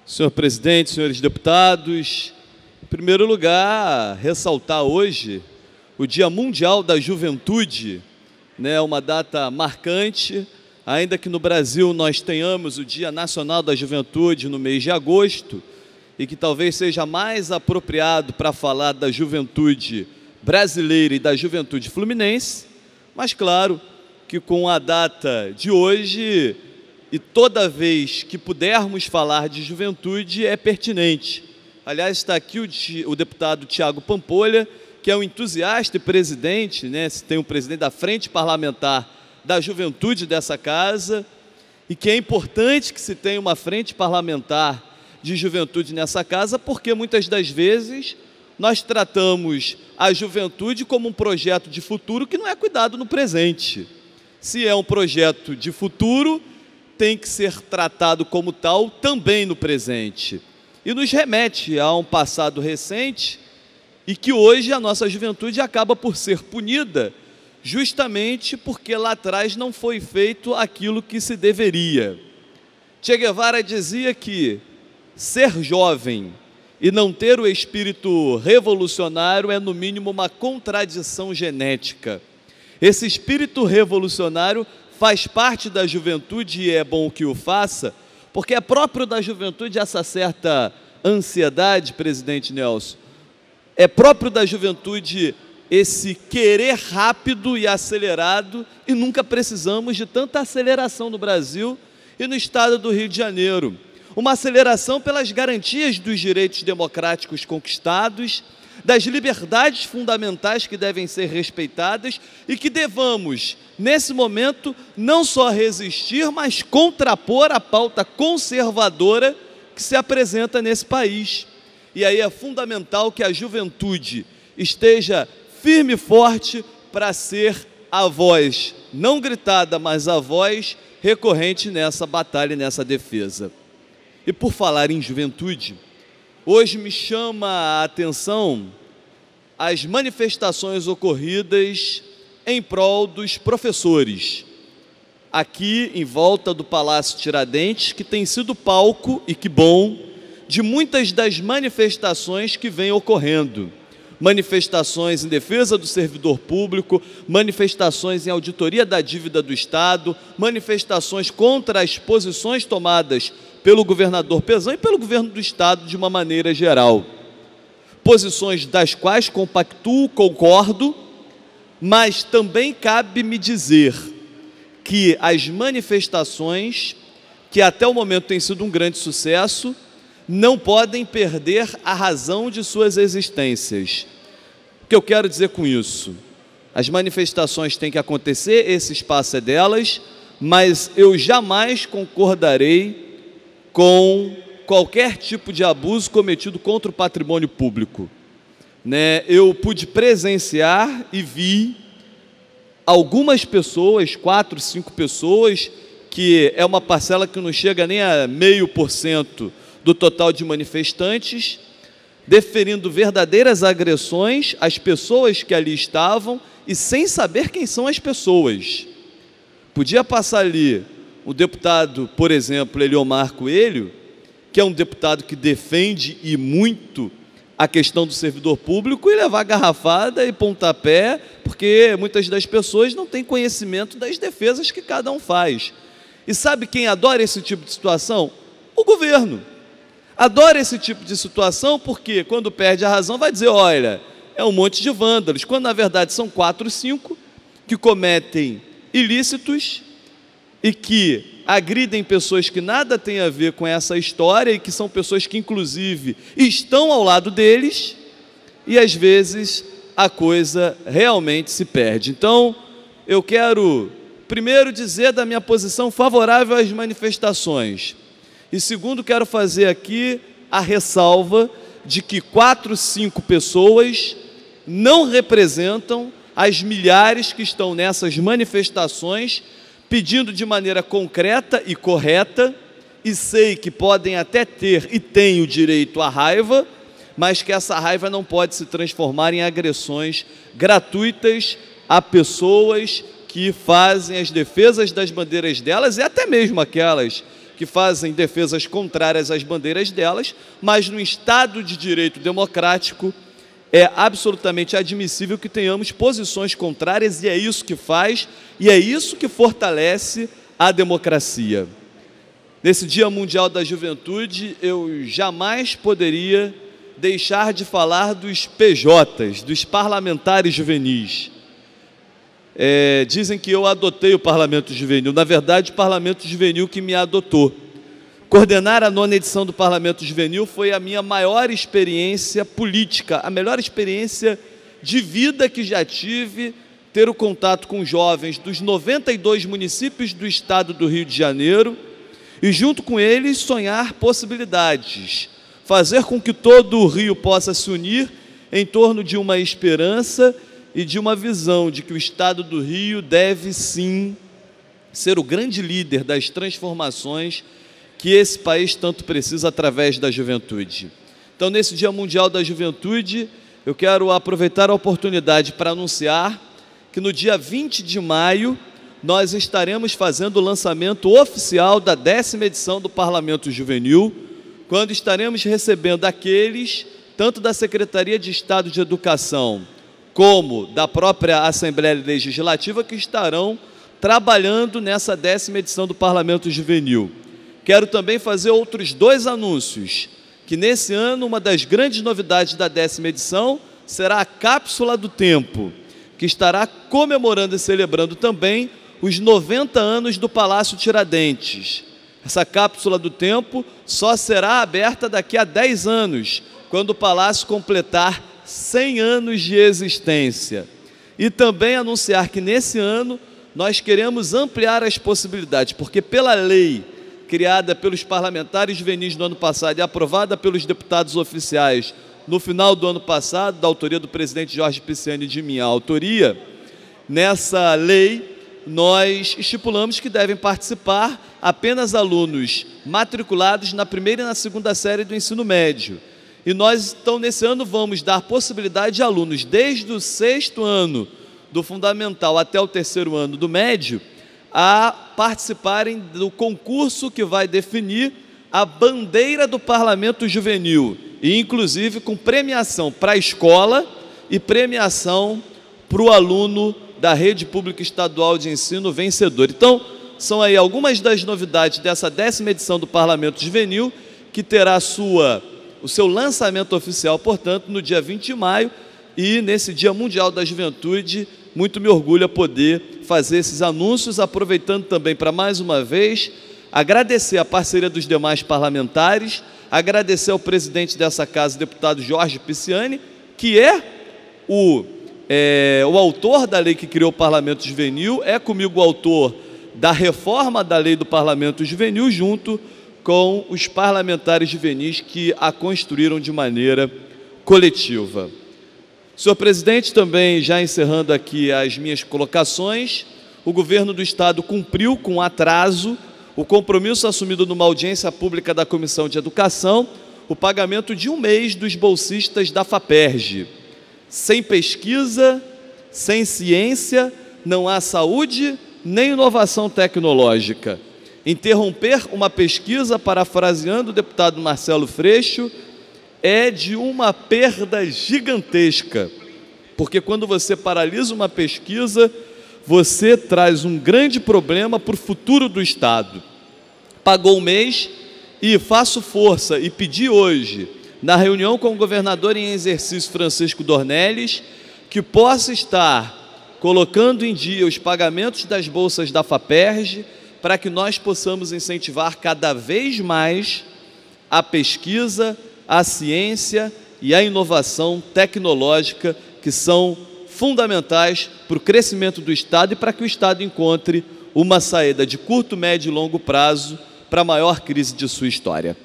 Senhor presidente, senhores deputados, em primeiro lugar, ressaltar hoje o Dia Mundial da Juventude, uma data marcante, ainda que no Brasil nós tenhamos o Dia Nacional da Juventude no mês de agosto, e que talvez seja mais apropriado para falar da juventude brasileira e da juventude fluminense, mas claro que com a data de hoje, e toda vez que pudermos falar de juventude, é pertinente. Aliás, está aqui o deputado Tiago Pampolha, que é um entusiasta e presidente, tem um presidente da Frente Parlamentar da Juventude dessa casa, e que é importante que se tenha uma frente parlamentar de juventude nessa casa, porque muitas das vezes nós tratamos a juventude como um projeto de futuro que não é cuidado no presente. Se é um projeto de futuro, tem que ser tratado como tal também no presente. E nos remete a um passado recente e que hoje a nossa juventude acaba por ser punida justamente porque lá atrás não foi feito aquilo que se deveria. Che Guevara dizia que ser jovem e não ter o espírito revolucionário é no mínimo uma contradição genética. Esse espírito revolucionário faz parte da juventude e é bom que o faça, porque é próprio da juventude essa certa ansiedade, presidente Nelson. É próprio da juventude esse querer rápido e acelerado, e nunca precisamos de tanta aceleração no Brasil e no estado do Rio de Janeiro. Uma aceleração pelas garantias dos direitos democráticos conquistados, das liberdades fundamentais que devem ser respeitadas e que devamos, nesse momento, não só resistir, mas contrapor a pauta conservadora que se apresenta nesse país. E aí é fundamental que a juventude esteja firme e forte para ser a voz, não gritada, mas a voz recorrente nessa batalha e nessa defesa. E por falar em juventude, hoje me chama a atenção as manifestações ocorridas em prol dos professores, aqui em volta do Palácio Tiradentes, que tem sido palco, e que bom, de muitas das manifestações que vêm ocorrendo. Manifestações em defesa do servidor público, manifestações em auditoria da dívida do Estado, manifestações contra as posições tomadas pelo governador Pezão e pelo governo do Estado de uma maneira geral. Posições das quais compactuo, concordo, mas também cabe-me dizer que as manifestações, que até o momento têm sido um grande sucesso, não podem perder a razão de suas existências. O que eu quero dizer com isso? As manifestações têm que acontecer, esse espaço é delas, mas eu jamais concordarei com qualquer tipo de abuso cometido contra o patrimônio público. Eu pude presenciar e vi algumas pessoas, 4, 5 pessoas, que é uma parcela que não chega nem a 0,5% do total de manifestantes, deferindo verdadeiras agressões às pessoas que ali estavam e sem saber quem são as pessoas. Podia passar ali o deputado, por exemplo, Eliomar Coelho, que é um deputado que defende e muito a questão do servidor público, e levar garrafada e pontapé, porque muitas das pessoas não têm conhecimento das defesas que cada um faz. E sabe quem adora esse tipo de situação? O governo. Adora esse tipo de situação porque, quando perde a razão, vai dizer, olha, é um monte de vândalos, quando na verdade são 4, 5 que cometem ilícitos e que agridem pessoas que nada têm a ver com essa história e que são pessoas que, inclusive, estão ao lado deles, e às vezes a coisa realmente se perde. Então, eu quero primeiro dizer da minha posição favorável às manifestações, e segundo, quero fazer aqui a ressalva de que 4, 5 pessoas não representam as milhares que estão nessas manifestações, pedindo de maneira concreta e correta, e sei que podem até ter e têm o direito à raiva, mas que essa raiva não pode se transformar em agressões gratuitas a pessoas que fazem as defesas das bandeiras delas, e até mesmo aquelas que fazem defesas contrárias às bandeiras delas, mas no Estado de Direito democrático é absolutamente admissível que tenhamos posições contrárias, e é isso que faz, e é isso que fortalece a democracia. Nesse Dia Mundial da Juventude, eu jamais poderia deixar de falar dos PJs, dos parlamentares juvenis. Dizem que eu adotei o Parlamento Juvenil. Na verdade, o Parlamento Juvenil que me adotou. Coordenar a 9ª edição do Parlamento Juvenil foi a minha maior experiência política, a melhor experiência de vida que já tive, ter o contato com jovens dos 92 municípios do estado do Rio de Janeiro e, junto com eles, sonhar possibilidades, fazer com que todo o Rio possa se unir em torno de uma esperança e de uma visão de que o estado do Rio deve, sim, ser o grande líder das transformações que esse país tanto precisa através da juventude. Então, nesse Dia Mundial da Juventude, eu quero aproveitar a oportunidade para anunciar que no dia 20 de maio nós estaremos fazendo o lançamento oficial da 10ª edição do Parlamento Juvenil, quando estaremos recebendo aqueles, tanto da Secretaria de Estado de Educação, como da própria Assembleia Legislativa, que estarão trabalhando nessa 10ª edição do Parlamento Juvenil. Quero também fazer outros 2 anúncios, que nesse ano uma das grandes novidades da 10ª edição será a Cápsula do Tempo, que estará comemorando e celebrando também os 90 anos do Palácio Tiradentes. Essa Cápsula do Tempo só será aberta daqui a 10 anos, quando o Palácio completar 100 anos de existência. E também anunciar que nesse ano nós queremos ampliar as possibilidades, porque pela lei criada pelos parlamentares juvenis no ano passado e aprovada pelos deputados oficiais no final do ano passado, da autoria do presidente Jorge Pisciani e de minha autoria, nessa lei nós estipulamos que devem participar apenas alunos matriculados na 1ª e na 2ª série do ensino médio. E nós, então, nesse ano, vamos dar possibilidade de alunos desde o 6º ano do fundamental até o 3º ano do médio a participarem do concurso que vai definir a bandeira do Parlamento Juvenil, e inclusive com premiação para a escola e premiação para o aluno da Rede Pública Estadual de Ensino vencedor. Então, são aí algumas das novidades dessa 10ª edição do Parlamento Juvenil, que terá o seu lançamento oficial, portanto, no dia 20 de maio, e nesse Dia Mundial da Juventude, muito me orgulha poder fazer esses anúncios, aproveitando também para, mais uma vez, agradecer a parceria dos demais parlamentares, agradecer ao presidente dessa casa, deputado Jorge Pisciani, que é o autor da lei que criou o Parlamento Juvenil, é comigo o autor da reforma da lei do Parlamento Juvenil, junto com os parlamentares juvenis que a construíram de maneira coletiva. Senhor presidente, também já encerrando aqui as minhas colocações, o governo do Estado cumpriu com atraso o compromisso assumido numa audiência pública da Comissão de Educação, o pagamento de 1 mês dos bolsistas da FAPERJ. Sem pesquisa, sem ciência, não há saúde nem inovação tecnológica. Interromper uma pesquisa, parafraseando o deputado Marcelo Freixo, é de uma perda gigantesca, porque quando você paralisa uma pesquisa, você traz um grande problema para o futuro do Estado. Pagou 1 mês e faço força e pedi hoje, na reunião com o governador em exercício Francisco Dornelles, que possa estar colocando em dia os pagamentos das bolsas da FAPERJ, para que nós possamos incentivar cada vez mais a pesquisa, a ciência e a inovação tecnológica, que são fundamentais para o crescimento do Estado e para que o Estado encontre uma saída de curto, médio e longo prazo para a maior crise de sua história.